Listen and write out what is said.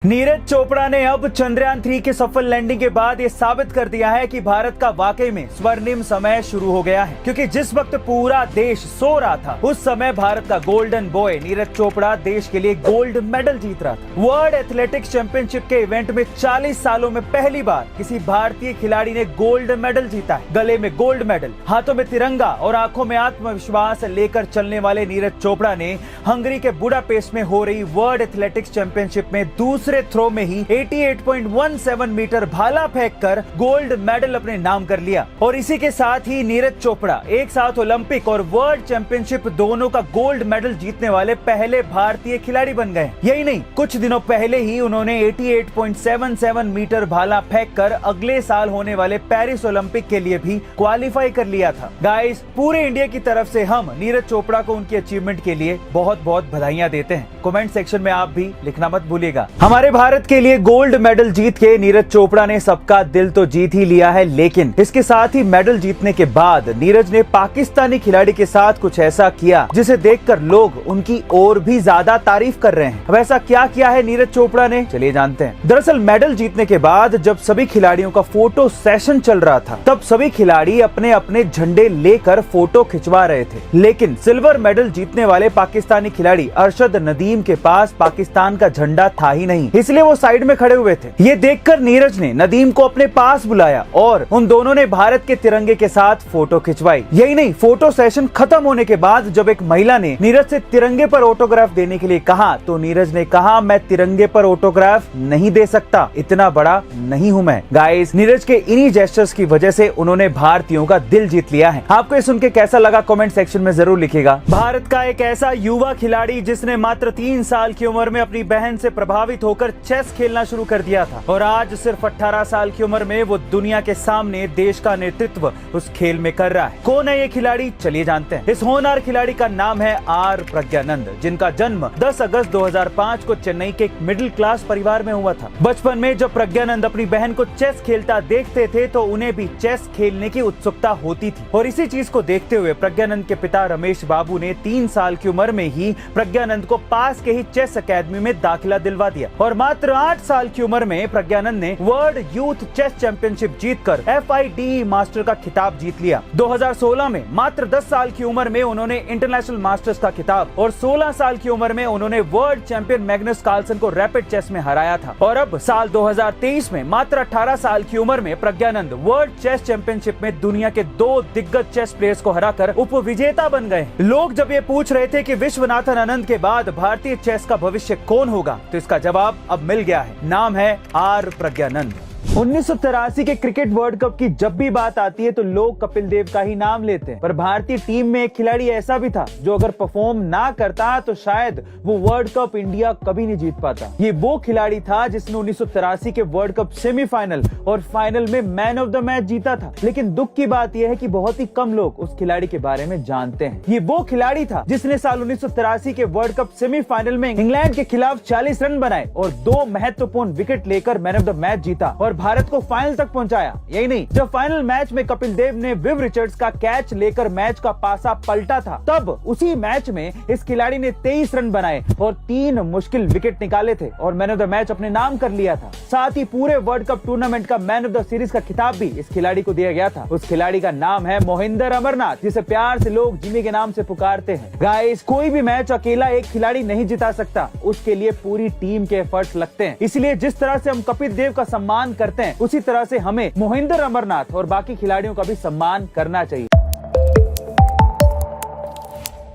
नीरज चोपड़ा ने अब चंद्रयान 3 के सफल लैंडिंग के बाद ये साबित कर दिया है कि भारत का वाकई में स्वर्णिम समय शुरू हो गया है, क्योंकि जिस वक्त पूरा देश सो रहा था उस समय भारत का गोल्डन बॉय नीरज चोपड़ा देश के लिए गोल्ड मेडल जीत रहा था। वर्ल्ड एथलेटिक्स चैंपियनशिप के इवेंट में 40 सालों में पहली बार किसी भारतीय खिलाड़ी ने गोल्ड मेडल जीता है। गले में गोल्ड मेडल, हाथों में तिरंगा और आंखों में आत्मविश्वास लेकर चलने वाले नीरज चोपड़ा ने हंगरी के बुडापेस्ट में हो रही वर्ल्ड एथलेटिक्स चैंपियनशिप में दूसरे थ्रो में ही 88.17 मीटर भाला फेंककर गोल्ड मेडल अपने नाम कर लिया। और इसी के साथ ही नीरज चोपड़ा एक साथ ओलंपिक और वर्ल्ड चैंपियनशिप दोनों का गोल्ड मेडल जीतने वाले पहले भारतीय खिलाड़ी बन गए। यही नहीं, कुछ दिनों पहले ही उन्होंने 88.77 मीटर भाला फेंककर अगले साल होने वाले पेरिस ओलंपिक के लिए भी क्वालिफाई कर लिया था। गाइस, पूरे इंडिया की तरफ से हम नीरज चोपड़ा को उनकी अचीवमेंट के लिए बहुत बहुत बधाइयां देते हैं। कमेंट सेक्शन में आप भी लिखना मत भूलिएगा। हमारे भारत के लिए गोल्ड मेडल जीत के नीरज चोपड़ा ने सबका दिल तो जीत ही लिया है, लेकिन इसके साथ ही मेडल जीतने के बाद नीरज ने पाकिस्तानी खिलाड़ी के साथ कुछ ऐसा किया जिसे देखकर लोग उनकी और भी ज्यादा तारीफ कर रहे हैं। अब ऐसा क्या किया है नीरज चोपड़ा ने, चलिए जानते हैं। दरअसल मेडल जीतने के बाद जब सभी खिलाड़ियों का फोटो सेशन चल रहा था, तब सभी खिलाड़ी अपने अपने झंडे लेकर फोटो खिंचवा रहे थे, लेकिन सिल्वर मेडल जीतने वाले पाकिस्तानी खिलाड़ी अरशद नदीम के पास पाकिस्तान का झंडा था ही नहीं, इसलिए वो साइड में खड़े हुए थे। ये देखकर नीरज ने नदीम को अपने पास बुलाया और उन दोनों ने भारत के तिरंगे के साथ फोटो खिंचवाई। यही नहीं, फोटो सेशन खत्म होने के बाद जब एक महिला ने नीरज से तिरंगे पर ऑटोग्राफ देने के लिए कहा, तो नीरज ने कहा, मैं तिरंगे पर ऑटोग्राफ नहीं दे सकता, इतना बड़ा नहीं हूँ मैं। गाइस, नीरज के इन्हीं जेस्चर्स की वजह से उन्होंने भारतीयों का दिल जीत लिया है। आपको ये सुन के कैसा लगा, कमेंट सेक्शन में जरूर लिखिएगा। भारत का एक ऐसा युवा खिलाड़ी जिसने मात्र 3 साल की उम्र में अपनी बहन से प्रभावित होकर चेस खेलना शुरू कर दिया था और आज सिर्फ 18 साल की उम्र में वो दुनिया के सामने देश का नेतृत्व उस खेल में कर रहा है। कौन है ये खिलाड़ी, चलिए जानते हैं। इस होनहार खिलाड़ी का नाम है आर प्रज्ञानंद, जिनका जन्म 10 अगस्त 2005 को चेन्नई के एक मिडिल क्लास परिवार में हुआ था। बचपन में जब प्रज्ञानंद अपनी बहन को चेस खेलता देखते थे तो उन्हें भी चेस खेलने की उत्सुकता होती थी, और इसी चीज को देखते हुए प्रज्ञानंद के पिता रमेश बाबू ने 3 साल की उम्र में ही प्रज्ञानंद को पास के ही चेस अकेडमी में दाखिला दिलवा दिया और मात्र 8 साल की उम्र में प्रज्ञानंद ने वर्ल्ड यूथ चेस चैंपियनशिप जीतकर FIDE मास्टर का खिताब जीत लिया। 2016 में मात्र 10 साल की उम्र में उन्होंने इंटरनेशनल मास्टर्स का खिताब और 16 साल की उम्र में उन्होंने वर्ल्ड चैंपियन मैग्नस कार्लसन को रैपिड चेस में हराया था। और अब साल 2023 में मात्र 18 साल की उम्र में प्रज्ञानंद वर्ल्ड चेस चैंपियनशिप में दुनिया के 2 दिग्गज चेस प्लेयर्स को हराकर उपविजेता बन गए। लोग जब ये पूछ रहे थे कि विश्वनाथन आनंद के बाद भारतीय चेस का भविष्य कौन होगा, तो इसका जवाब अब मिल गया है। नाम है आर प्रज्ञानंद। 1983 के क्रिकेट वर्ल्ड कप की जब भी बात आती है तो लोग कपिल देव का ही नाम लेते हैं, पर भारतीय टीम में एक खिलाड़ी ऐसा भी था जो अगर परफॉर्म ना करता तो शायद वो वर्ल्ड कप इंडिया कभी नहीं जीत पाता। ये वो खिलाड़ी था जिसने 1983 के वर्ल्ड कप सेमीफाइनल और फाइनल में मैन ऑफ द मैच जीता था, लेकिन दुख की बात यह है कि बहुत ही कम लोग उस खिलाड़ी के बारे में जानते हैं। ये वो खिलाड़ी था जिसने साल 1983 के वर्ल्ड कप सेमीफाइनल में इंग्लैंड के खिलाफ 40 रन बनाए और 2 महत्वपूर्ण विकेट लेकर मैन ऑफ द मैच जीता और भारत को फाइनल तक पहुंचाया। यही नहीं, जब फाइनल मैच में कपिल देव ने विव रिचर्ड्स का कैच लेकर मैच का पासा पलटा था, तब उसी मैच में इस खिलाड़ी ने 23 रन बनाए और 3 मुश्किल विकेट निकाले थे और मैन ऑफ द मैच अपने नाम कर लिया था। साथ ही पूरे वर्ल्ड कप टूर्नामेंट का मैन ऑफ द सीरीज का खिताब भी इस खिलाड़ी को दिया गया था। उस खिलाड़ी का नाम है मोहिंदर अमरनाथ, जिसे प्यार से लोग जिमी के नाम से पुकारते हैं। गाइस, कोई भी मैच अकेला एक खिलाड़ी नहीं जिता सकता, उसके लिए पूरी टीम के एफर्ट्स लगते हैं। इसलिए जिस तरह से हम कपिल देव का सम्मान करते हैं, उसी तरह से हमें मोहिंदर अमरनाथ और बाकी खिलाड़ियों का भी सम्मान करना चाहिए।